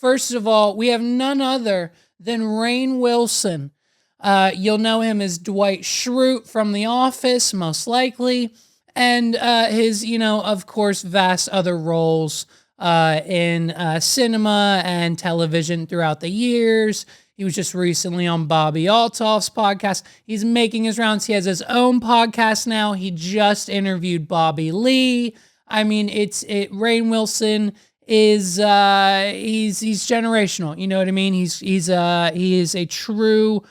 First of all, we have none other than Rainn Wilson. You'll know him as Dwight Schrute from The Office, most likely, and his, of course, vast other roles in cinema and television throughout the years. He was just recently on Bobby Altoff's podcast. He's making his rounds. He has his own podcast now. He just interviewed Bobby Lee. I mean, Rainn Wilson is he's generational. You know what I mean? He is a true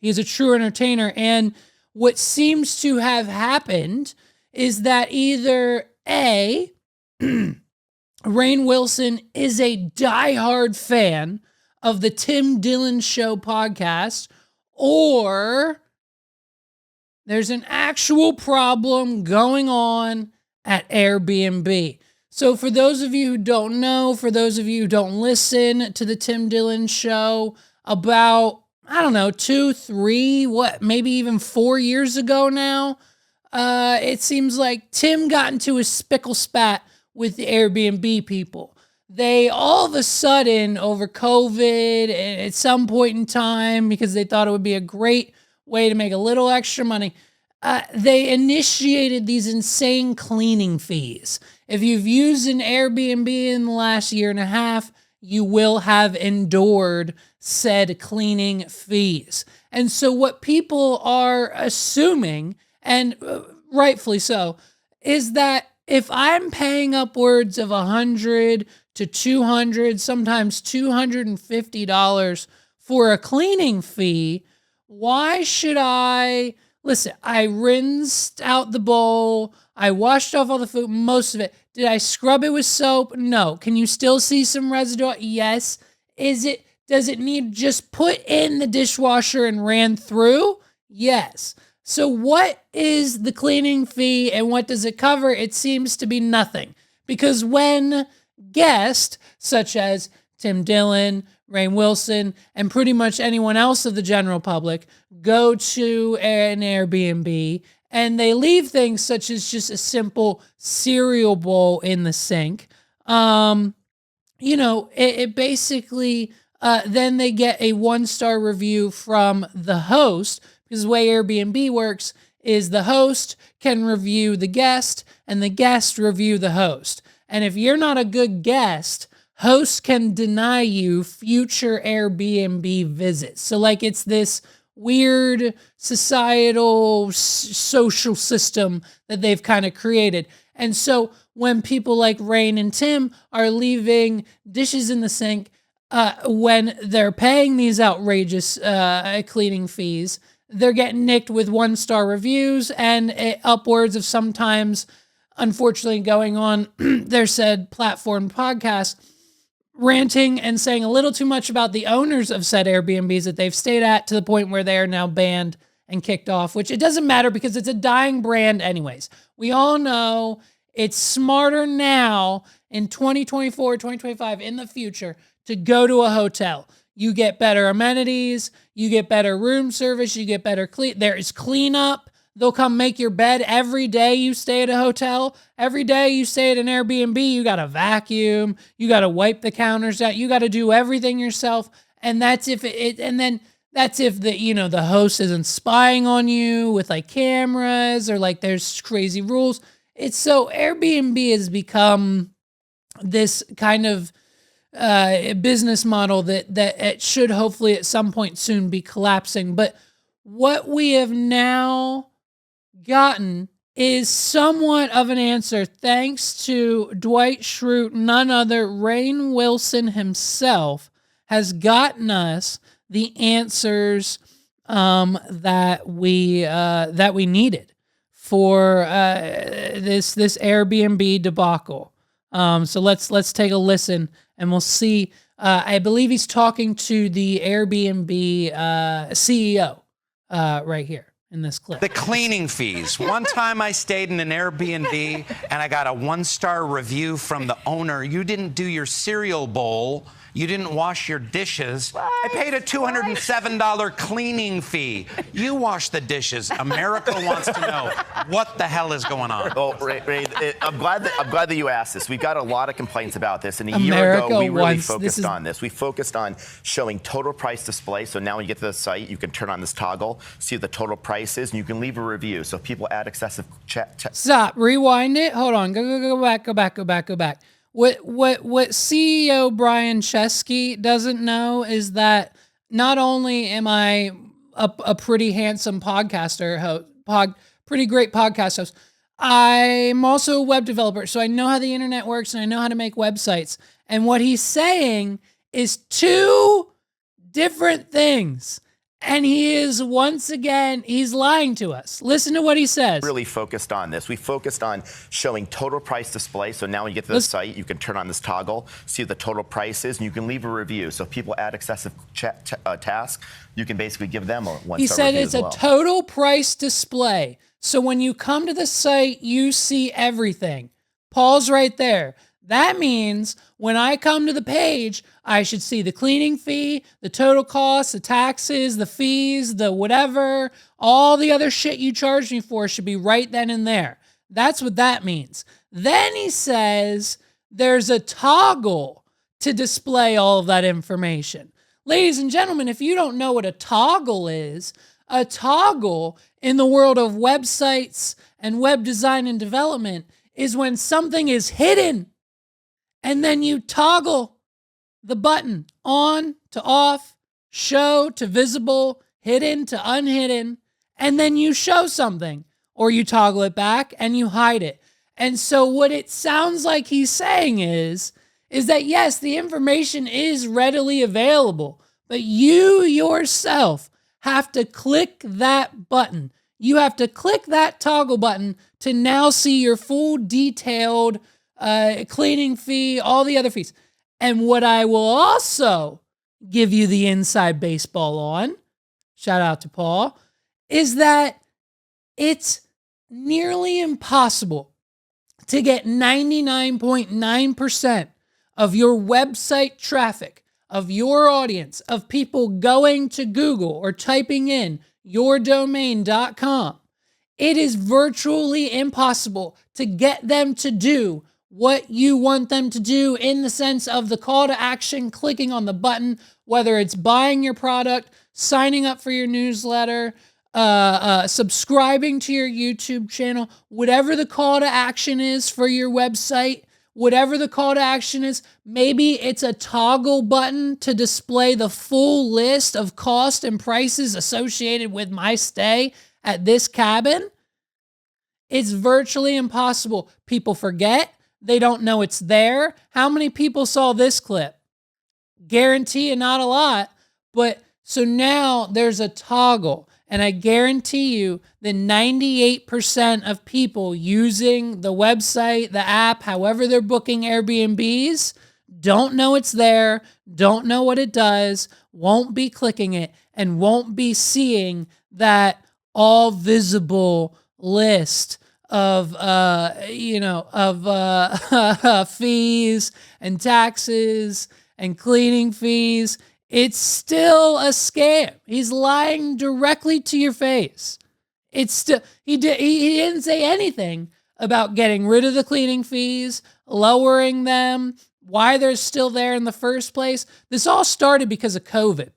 entertainer. And what seems to have happened is that either A, Rainn Wilson is a diehard fan of the Tim Dillon Show podcast, or there's an actual problem going on at Airbnb. So for those of you who don't know, for those of you who don't listen to the Tim Dillon Show, about, 2, 3, maybe even 4 years ago now, it seems like Tim got into a spickle spat with the Airbnb people. They all of a sudden, over COVID, at some point in time, because they thought it would be a great way to make a little extra money, they initiated these insane cleaning fees. If you've used an Airbnb in the last year and a half, you will have endured said cleaning fees. And so what people are assuming, and rightfully so, is that if I'm paying upwards of $100 to $200, sometimes $250 for a cleaning fee, why should I... Listen, I rinsed out the bowl. I washed off all the food, most of it. Did I scrub it with soap? No. Can you still see some residue? Yes. Does it need just put in the dishwasher and ran through? Yes. So what is the cleaning fee and what does it cover? It seems to be nothing. Because when guests, such as Tim Dillon, Rainn Wilson, and pretty much anyone else of the general public, go to an Airbnb and they leave things such as just a simple cereal bowl in the sink, it basically, then they get a 1-star review from the host, because the way Airbnb works is the host can review the guest and the guest review the host. And if you're not a good guest, hosts can deny you future Airbnb visits. So it's this weird societal social system that they've kind of created. And so when people like Rainn and Tim are leaving dishes in the sink, when they're paying these outrageous cleaning fees, they're getting nicked with 1-star reviews and upwards of sometimes, unfortunately, going on their said platform podcast, ranting and saying a little too much about the owners of said Airbnbs that they've stayed at, to the point where they are now banned and kicked off, which it doesn't matter because it's a dying brand anyways. We all know it's smarter now in 2024, 2025, in the future, to go to a hotel. You get better amenities, you get better room service, you get better there is cleanup. They'll come make your bed every day you stay at a hotel. Every day you stay at an Airbnb, you got to vacuum, you got to wipe the counters out, you got to do everything yourself. And that's if that's if the host isn't spying on you with cameras or there's crazy rules. It's so Airbnb has become this kind of business model that it should hopefully at some point soon be collapsing. But what we have now gotten is somewhat of an answer, thanks to Dwight Schrute. None other, Rainn Wilson himself, has gotten us the answers that we needed for this Airbnb debacle. So let's take a listen and we'll see. I believe he's talking to the Airbnb CEO right here. in this clip. The cleaning fees. One time I stayed in an Airbnb and I got a 1-star review from the owner. You didn't do your cereal bowl. You didn't wash your dishes. What? I paid a $207 cleaning fee. You wash the dishes. America wants to know what the hell is going on. Well, Ray, I'm glad that you asked this. We got a lot of complaints about this, and a America year ago we really wants, focused on this. We focused on showing total price display. So now when you get to the site, you can turn on this toggle, see what the total price is, and you can leave a review. So if people add excessive Stop. Rewind it. Hold on. Go back. What CEO Brian Chesky doesn't know is that not only am I a pretty handsome podcaster, pretty great podcast host, I'm also a web developer. So I know how the internet works and I know how to make websites. And what he's saying is two different things. And he is, once again, he's lying to us. Listen to what he says. Really focused on this. We focused on showing total price display. So now when you get to the site, you can turn on this toggle, see what the total price is, and you can leave a review. So if people add excessive tasks, you can basically give them a 1-star review. He said it's a total price display. So when you come to the site, you see everything. Pause right there. That means when I come to the page, I should see the cleaning fee, the total cost, the taxes, the fees, the whatever, all the other shit you charged me for should be right then and there. That's what that means. Then he says there's a toggle to display all of that information. Ladies and gentlemen, if you don't know what a toggle in the world of websites and web design and development is when something is hidden. And then you toggle the button on to off, show to visible, hidden to unhidden, and then you show something, or you toggle it back and you hide it. And so what it sounds like he's saying is that yes, the information is readily available, but you yourself have to click that button. You have to click that toggle button to now see your full detailed cleaning fee, all the other fees. And what I will also give you the inside baseball on, shout out to Paul, is that it's nearly impossible to get 99.9% of your website traffic, of your audience, of people going to Google or typing in yourdomain.com. It is virtually impossible to get them to do what you want them to do in the sense of the call to action, clicking on the button, whether it's buying your product, signing up for your newsletter, subscribing to your YouTube channel, whatever the call to action is for your website, whatever the call to action is, maybe it's a toggle button to display the full list of cost and prices associated with my stay at this cabin. It's virtually impossible. People forget. They don't know it's there. How many people saw this clip? Guarantee you not a lot. But so now there's a toggle. And I guarantee you that 98% of people using the website, the app, however they're booking Airbnbs, don't know it's there, don't know what it does, won't be clicking it, and won't be seeing that all visible list of fees and taxes and cleaning fees. It's still a scam. He's lying directly to your face. It's still he didn't say anything about getting rid of the cleaning fees, lowering them, why they're still there in the first place. This all started because of COVID.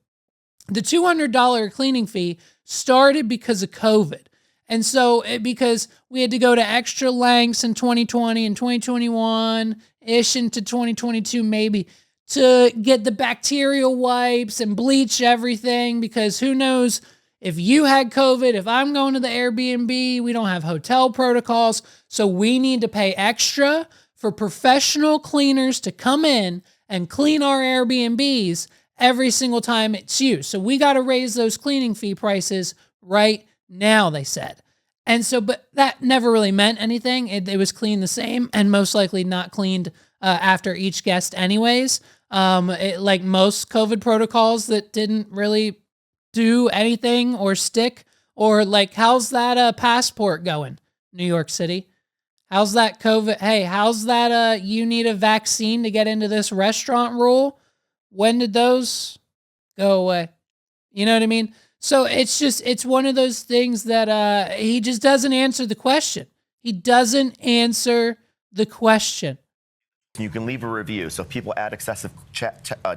The $200 cleaning fee started because of COVID. And so because we had to go to extra lengths in 2020 and 2021-ish into 2022 maybe to get the bacterial wipes and bleach everything, because who knows if you had COVID, if I'm going to the Airbnb, we don't have hotel protocols. So we need to pay extra for professional cleaners to come in and clean our Airbnbs every single time it's used. So we got to raise those cleaning fee prices right now, they said. And so, but that never really meant anything. It was cleaned the same and most likely not cleaned after each guest anyways. Like most COVID protocols that didn't really do anything or stick Or like, how's that passport going? New York City. How's that COVID? Hey, how's that you need a vaccine to get into this restaurant rule? When did those go away? You know what I mean? So it's one of those things that he just doesn't answer the question. He doesn't answer the question. You can leave a review. So if people add excessive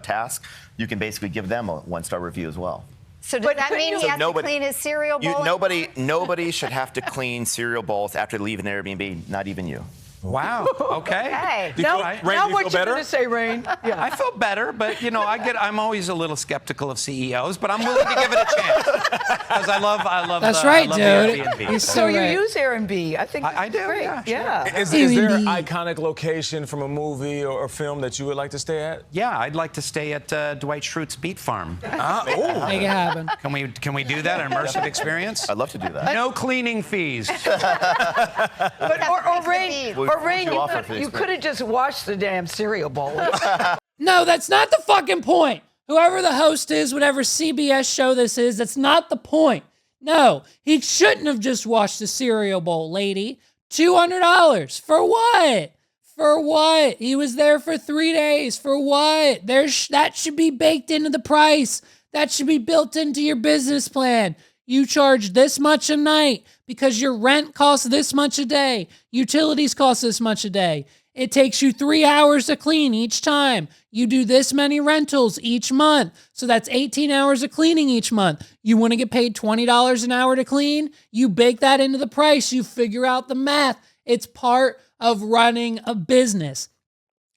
tasks, you can basically give them a 1-star review as well. So does that mean he has to clean his cereal bowl? Nobody should have to clean cereal bowls after leaving Airbnb, not even you. Wow. Okay. Hey. Now what you better? gonna say, Rain? Yeah. I feel better, but I'm always a little skeptical of CEOs, but I'm willing to give it a chance because I love. That's the, right, I love dude. the Airbnb. He's So you right. use Airbnb? I think I do. great. Yeah. Sure. Is there an iconic location from a movie or a film that you would like to stay at? Yeah, I'd like to stay at Dwight Schrute's Beet Farm. Make it happen. Can we do that? An immersive experience? I'd love to do that. No cleaning fees. But or Rain, you offer for the you could have just washed the damn cereal bowl. No, that's not the fucking point. Whoever the host is, whatever CBS show this is, that's not the point. No, he shouldn't have just washed the cereal bowl, lady. $200. For what? For what? He was there for 3 days. For what? That should be baked into the price. That should be built into your business plan. You charge this much a night because your rent costs this much a day. Utilities cost this much a day. It takes you 3 hours to clean each time. You do this many rentals each month. So that's 18 hours of cleaning each month. You want to get paid $20 an hour to clean? You bake that into the price. You figure out the math. It's part of running a business.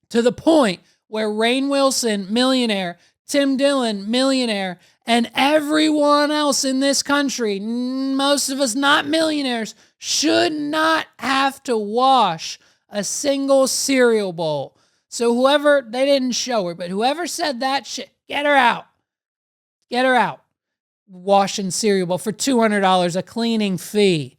To the point where Rainn Wilson, millionaire, Tim Dillon, millionaire, and everyone else in this country, most of us not millionaires, should not have to wash a single cereal bowl. So whoever, they didn't show her, but whoever said that shit, get her out. Get her out. Washing cereal bowl for $200, a cleaning fee.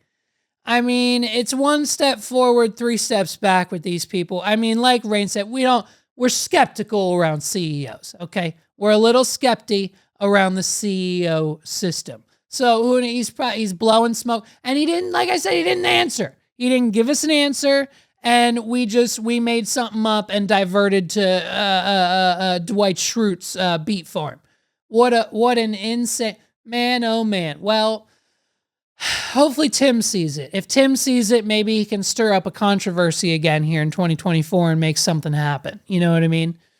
I mean, it's 1 step forward, 3 steps back with these people. I mean, like Rain said, we're skeptical around CEOs, okay? We're a little skepty around the CEO system. So he's blowing smoke. And he didn't, like I said, he didn't answer. He didn't give us an answer. And we made something up and diverted to Dwight Schrute's Beet Farm. What an insane, man, oh man. Well, hopefully Tim sees it. If Tim sees it, maybe he can stir up a controversy again here in 2024 and make something happen. You know what I mean?